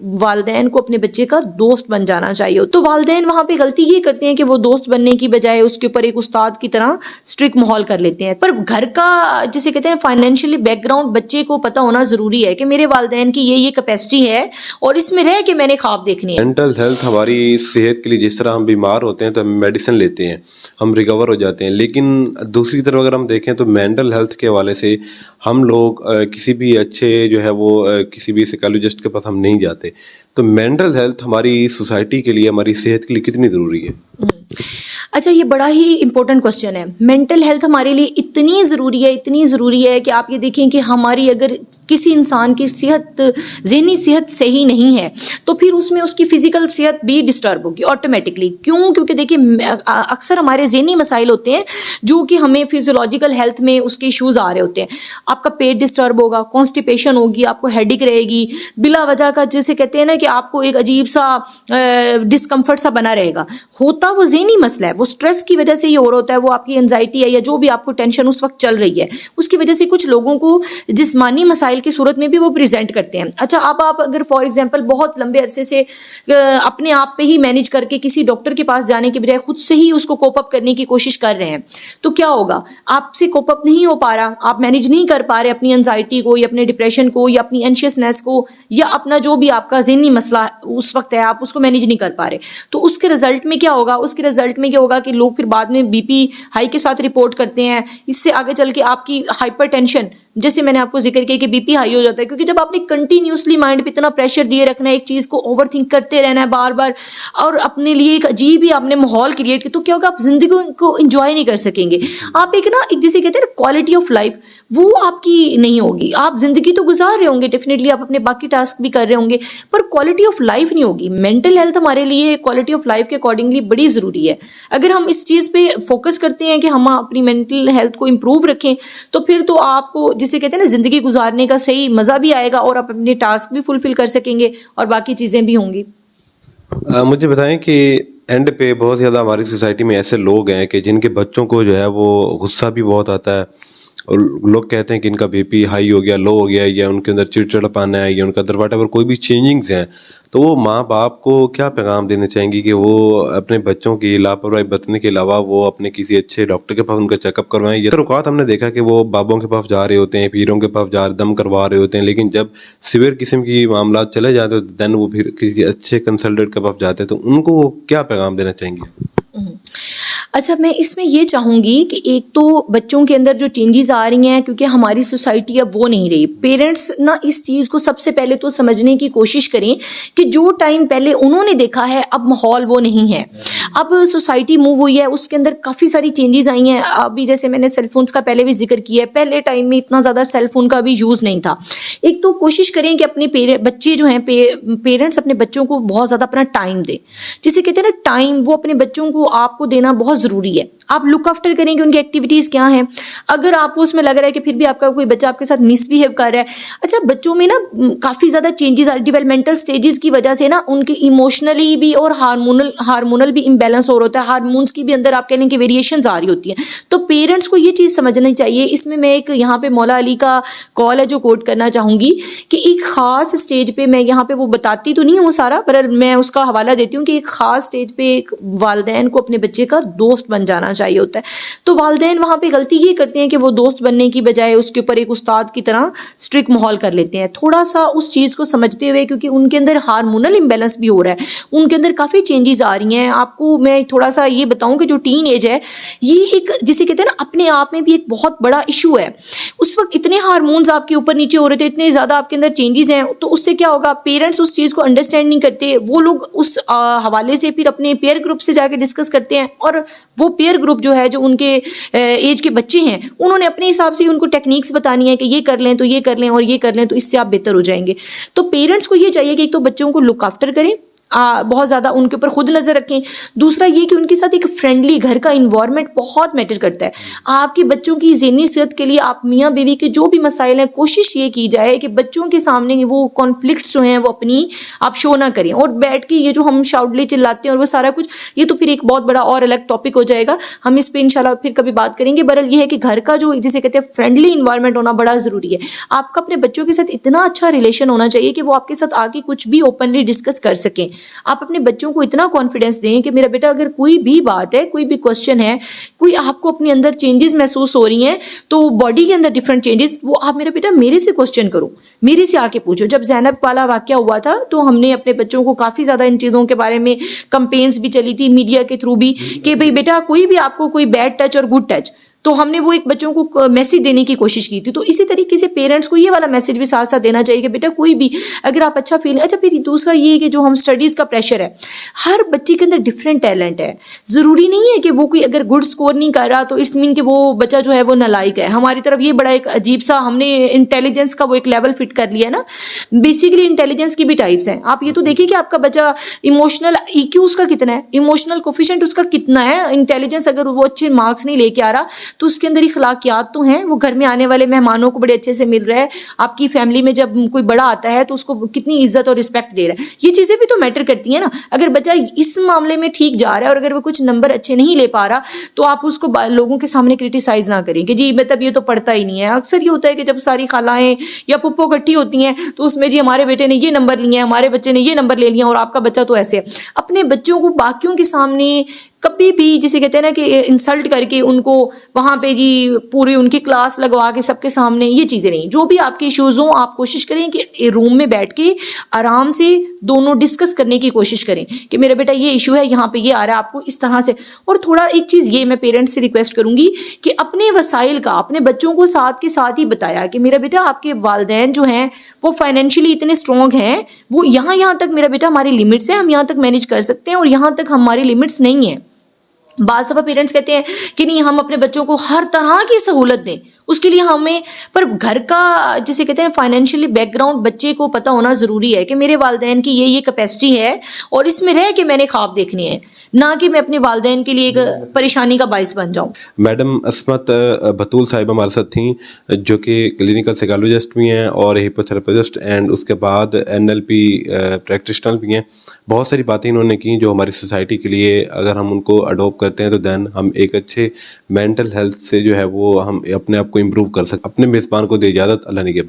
वालिदैन को अपने बच्चे का दोस्त बन जाना चाहिए। तो वालिदैन वहाँ पे गलती ये करते हैं कि वो दोस्त बनने की बजाय उसके ऊपर एक उस्ताद की तरह स्ट्रिक्ट माहौल कर लेते हैं। पर घर का जिसे कहते हैं फाइनेंशियली बैकग्राउंड बच्चे को पता होना जरूरी है कि मेरे वालिदैन की ये कैपेसिटी है और इसमें रह के मैंने ख्वाब देखने हैं। मेंटल हेल्थ हमारी सेहत के लिए, जिस तरह हम बीमार होते हैं तो हम मेडिसिन लेते हैं, हम रिकवर हो जाते हैं, लेकिन दूसरी तरफ अगर हम देखें तो मेंटल हेल्थ के हवाले से हम लोग किसी भी अच्छे जो है वो किसी भी साइकोलॉजिस्ट के पास हम नहीं जाते। तो मेंटल हेल्थ हमारी सोसाइटी के लिए, हमारी सेहत के लिए कितनी ज़रूरी है? अच्छा, ये बड़ा ही इंपॉर्टेंट क्वेश्चन है। मेंटल हेल्थ हमारे लिए इतनी ज़रूरी है कि आप ये देखें कि हमारी अगर किसी इंसान की सेहत, ज़हनी सेहत सही नहीं है तो फिर उसमें उसकी फिजिकल सेहत भी डिस्टर्ब होगी ऑटोमेटिकली। क्यों? क्योंकि देखिए अक्सर हमारे ज़हनी मसाइल होते हैं जो कि हमें फिजियोलॉजिकल हेल्थ में उसके इश्यूज़ आ रहे होते हैं। आपका पेट डिस्टर्ब होगा, कॉन्स्टिपेशन होगी, आपको हेडेक रहेगी, बिला वजह का जिसे कहते हैं ना कि आपको एक अजीब सा डिस्कम्फर्ट सा बना रहेगा। होता वो ज़हनी मसला है, वो स्ट्रेस की वजह से ये हो रहा होता है, वो आपकी एंजाइटी है या जो भी आपको टेंशन उस वक्त चल रही है उसकी वजह से कुछ लोगों को जिस्मानी मसाइल की सूरत में भी वो प्रेजेंट करते हैं। अच्छा, अब आप अगर फॉर एग्जांपल बहुत लंबे अरसे से अपने आप पे ही मैनेज करके किसी डॉक्टर के पास जाने के बजाय खुद से ही उसको कोप अप करने की कोशिश कर रहे हैं तो क्या होगा? आपसे कोप अप नहीं हो पा रहा, आप मैनेज नहीं कर पा रहे अपनी एंजाइटी को या अपने डिप्रेशन को या अपनी एंशियसनेस को या अपना जो भी आपका ज़हनी मसला उस वक्त है आप उसको मैनेज नहीं कर पा रहे। तो उसके रिजल्ट में क्या होगा? उसके रिजल्ट में क्या होगा कि लोग फिर बाद में बीपी हाई के साथ रिपोर्ट करते हैं। इससे आगे चल के आपकी हाइपरटेंशन, जैसे मैंने आपको जिक्र किया कि बीपी हाई हो जाता है, क्योंकि जब आपने कंटिन्यूसली माइंड पे इतना प्रेशर दिए रखना है, एक चीज को ओवरथिंक करते रहना है बार बार और अपने लिए एक अजीब ही आपने माहौल क्रिएट किया, तो क्या होगा? आप जिंदगी को एंजॉय नहीं कर सकेंगे। आप एक जिसे कहते हैं ना क्वालिटी ऑफ लाइफ, वो आपकी नहीं होगी। आप जिंदगी तो गुजार रहे होंगे, डेफिनेटली आप अपने बाकी टास्क भी कर रहे होंगे, पर क्वालिटी ऑफ लाइफ नहीं होगी। मेंटल हेल्थ हमारे लिए क्वालिटी ऑफ लाइफ के अकॉर्डिंगली बड़ी जरूरी है। अगर हम इस चीज पे फोकस करते हैं कि हम अपनी मेंटल हेल्थ को इंप्रूव रखें तो फिर तो आपको जिसे कहते हैं ना जिंदगी गुजारने का सही मजा भी आएगा और आप अपने टास्क भी फुलफिल कर सकेंगे और बाकी चीजें भी होंगी। मुझे बताएं कि एंड पे बहुत ज़्यादा हमारी सोसाइटी में ऐसे लोग हैं कि जिनके बच्चों को जो है वो गुस्सा भी बहुत आता है और लोग कहते हैं कि इनका बीपी हाई हो गया, लो हो गया, या उनके अंदर चिड़चिड़ापन है, या उनका अंदर व्हाटएवर कोई भी चेंजिंग्स हैं। तो वो माँ बाप को क्या पैगाम देना चाहेंगी कि वो अपने बच्चों की लापरवाही बरतने के अलावा वो अपने किसी अच्छे डॉक्टर के पास उनका चेकअप करवाएं? ये औकात हमने देखा कि वो बाबों के पास जा रहे होते हैं, पीरों के पास जा दम करवा रहे होते हैं, लेकिन जब सीवियर किस्म की मामला चले जाते हैं तो देन वो फिर किसी अच्छे कंसल्टेंट के पास जाते हैं। तो उनको वो क्या पैगाम देना चाहेंगे? अच्छा, मैं इसमें ये चाहूँगी कि एक तो बच्चों के अंदर जो चेंजेस आ रही हैं, क्योंकि हमारी सोसाइटी अब वो नहीं रही। पेरेंट्स ना इस चीज़ को सबसे पहले तो समझने की कोशिश करें कि जो टाइम पहले उन्होंने देखा है अब माहौल वो नहीं है। अब सोसाइटी मूव हुई है, उसके अंदर काफ़ी सारी चेंजेस आई हैं। अभी जैसे मैंने सेलफोन्स का पहले भी जिक्र किया है, पहले टाइम में इतना ज़्यादा सेलफोन का भी यूज़ नहीं था। एक तो कोशिश करें कि अपने बच्चे जो हैं पेरेंट्स अपने बच्चों को बहुत ज़्यादा अपना टाइम दें। जिसे कहते हैं ना टाइम, वो अपने बच्चों को आपको देना बहुत ज़रूरी है। आप लुक आफ्टर करें कि उनकी एक्टिविटीज़ क्या हैं। अगर आपको उसमें लग रहा है कि फिर भी आपका कोई बच्चा आपके साथ मिसबिहेव कर रहा है, अच्छा बच्चों में ना काफ़ी ज़्यादा चेंजेस डेवलपमेंटल स्टेजेस की वजह से ना उनके इमोशनली भी और हार्मोनल भी इम्बेलेंस हो रहा होता है। हार्मोन्स की भी अंदर आप कह लें कि वेरिएशंस आ रही होती हैं। तो पेरेंट्स को ये चीज़ समझनी चाहिए। इसमें मैं एक यहाँ पे मौला अली का कॉल है जो कोट करना चाहूँगी कि एक ख़ास स्टेज पे, मैं यहाँ पे वो बताती तो नहीं हूँ सारा, पर मैं उसका हवाला देती हूँ कि एक ख़ास स्टेज पे एक वालिदैन को अपने बच्चे का दोस्त बन जाना चाहिए होता है। तो वालिदैन वहाँ पे गलती ये करते हैं कि वो दोस्त बनने की बजाय उसके ऊपर एक उस्ताद की तरह स्ट्रिक्ट माहौल कर लेते हैं। थोड़ा सा उस चीज़ को समझते हुए, क्योंकि उनके अंदर हार्मोनल इम्बेलेंस भी हो रहा है, उनके अंदर काफ़ी चेंजेस आ रही हैं। आपको मैं थोड़ा सा ये बताऊं कि जो टीन एज है ये एक जिसे कहते हैं ना अपने आप में भी एक बहुत बड़ा इशू है। उस वक्त इतने हार्मोन्स आपके ऊपर नीचे हो रहे थे, इतने ज़्यादा आपके अंदर चेंजेस हैं, तो उससे क्या होगा? पेरेंट्स उस चीज़ को अंडरस्टैंड नहीं करते। वो लोग उस हवाले से फिर अपने पेयर ग्रुप से जाके डिस्कस करते हैं और वो पेयर ग्रुप जो है, जो उनके एज के बच्चे हैं, उन्होंने अपने हिसाब से उनको टेक्निक्स बतानी है कि ये कर लें तो ये कर लें और ये कर लें तो इससे आप बेहतर हो जाएंगे। तो पेरेंट्स को ये चाहिए कि एक तो बच्चों को लुक आफ्टर करें बहुत ज़्यादा उनके ऊपर खुद नज़र रखें। दूसरा ये कि उनके साथ एक फ्रेंडली घर का इन्वायरमेंट बहुत मैटर करता है। आपके बच्चों की ज़हनी सेहत के लिए आप मियाँ बीवी के जो भी मसाइल हैं, कोशिश ये की जाए कि बच्चों के सामने वो कॉन्फ्लिक्ट्स जो हैं वो अपनी आप शो ना करें, और बैठ के ये जो हम शाउटली चिल्लाते हैं और वो सारा कुछ, ये तो फिर एक बहुत बड़ा और अलग टॉपिक हो जाएगा, हम इस पे इंशाल्लाह फिर कभी बात करेंगे। बहरहाल ये है कि घर का जो जिसे कहते हैं फ्रेंडली इन्वायरमेंट होना बड़ा ज़रूरी है। आपका अपने बच्चों के साथ इतना अच्छा रिलेशन होना चाहिए कि वो आपके साथ आके कुछ भी ओपनली डिस्कस कर सकें। आप अपने बच्चों को इतना कॉन्फिडेंस दें कि मेरा बेटा अगर कोई भी बात है, कोई भी क्वेश्चन है, कोई आपको अपने अंदर चेंजेस महसूस हो रही हैं, तो बॉडी के अंदर डिफरेंट चेंजेस, वो आप मेरा बेटा मेरे से क्वेश्चन करो, मेरे से आके पूछो। जब ज़ैनब वाला वाकया हुआ था तो हमने अपने बच्चों को काफ़ी ज़्यादा इन चीज़ों के बारे में कंपेन्स भी चली थी मीडिया के थ्रू भी, कि भाई बेटा कोई भी आपको कोई बैड टच और गुड टच, तो हमने वो एक बच्चों को मैसेज देने की कोशिश की थी। तो इसी तरीके से पेरेंट्स को ये वाला मैसेज भी साथ साथ देना चाहिए कि बेटा कोई भी अगर आप अच्छा फील। अच्छा, फिर दूसरा ये कि जो हम स्टडीज़ का प्रेशर है, हर बच्चे के अंदर डिफरेंट टैलेंट है। ज़रूरी नहीं है कि वो कोई अगर गुड स्कोर नहीं कर रहा तो इट्स मीन कि वो बच्चा जो है वो नालायक है। हमारी तरफ ये बड़ा एक अजीब सा हमने इंटेलिजेंस का वो एक लेवल फिट कर लिया ना। बेसिकली इंटेलिजेंस की भी टाइप्स हैं। आप ये तो देखिए कि आपका बच्चा इमोशनल EQ उसका कितना है, इमोशनल कोफिशिएंट उसका कितना है, इंटेलिजेंस अगर वो अच्छे मार्क्स नहीं लेके आ रहा तो उसके अंदर इखलाकियात तो हैं, वो घर में आने वाले मेहमानों को बड़े अच्छे से मिल रहा है, आपकी फैमिली में जब कोई बड़ा आता है तो उसको कितनी इज्जत और रिस्पेक्ट दे रहा है, ये चीज़ें भी तो मैटर करती हैं ना। अगर बच्चा इस मामले में ठीक जा रहा है और अगर वो कुछ नंबर अच्छे नहीं ले पा रहा तो आप उसको लोगों के सामने क्रिटिसाइज ना करें कि जी मतलब ये तो पढ़ता ही नहीं है। अक्सर ये होता है कि जब सारी खालाएं या पुप्पो इकट्ठी होती हैं तो उसमें जी हमारे बेटे ने ये नंबर लिए हैं, हमारे बच्चे ने ये नंबर ले लिया और आपका बच्चा तो ऐसे है। अपने बच्चों को बाकियों के सामने कभी भी जिसे कहते हैं ना कि इंसल्ट करके उनको वहाँ पे जी पूरी उनकी क्लास लगवा के सबके सामने, ये चीज़ें नहीं। जो भी आपके इश्यूज़ हों आप कोशिश करें कि रूम में बैठ के आराम से दोनों डिस्कस करने की कोशिश करें कि मेरा बेटा ये इशू है, यहाँ पे ये आ रहा है, आपको इस तरह से। और थोड़ा एक चीज़ ये मैं पेरेंट्स से रिक्वेस्ट करूँगी कि अपने वसाइल का अपने बच्चों को साथ के साथ ही बताया कि मेरा बेटा आपके वालिदैन जो हैं वो फाइनेंशियली इतने स्ट्रॉन्ग हैं, वो यहाँ तक मेरा बेटा हमारी लिमिट्स हैं, हम यहाँ तक मैनेज कर सकते हैं और यहाँ तक हमारी लिमिट्स नहीं है। बाद सफा पेरेंट्स कहते हैं कि नहीं हम अपने बच्चों को हर तरह की सहूलत दें, उसके लिए हमें, पर घर का जिसे कहते हैं फाइनेंशियली बैकग्राउंड बच्चे को पता होना ज़रूरी है कि मेरे वालिदैन की ये कैपेसिटी है और इसमें रह के मैंने ख्वाब देखने हैं, ना कि मैं अपने वालिदैन के लिए एक परेशानी का बाइस बन जाऊं। मैडम अस्मत बतूल साहिबा हमारे साथ थी, जो कि क्लिनिकल साइकोलॉजिस्ट भी हैं और हिप्नोथेरेपिस्ट एंड उसके बाद NLP प्रैक्टिशनर भी हैं। बहुत सारी बातें इन्होंने की जो हमारी सोसाइटी के लिए अगर हम उनको अडॉप्ट करते हैं तो देन हम एक अच्छे मेंटल हेल्थ से जो है वो हम अपने आप को इम्प्रूव कर सकते। अपने मेज़बान को दे इजाज़त, अल्लाह निगहबान।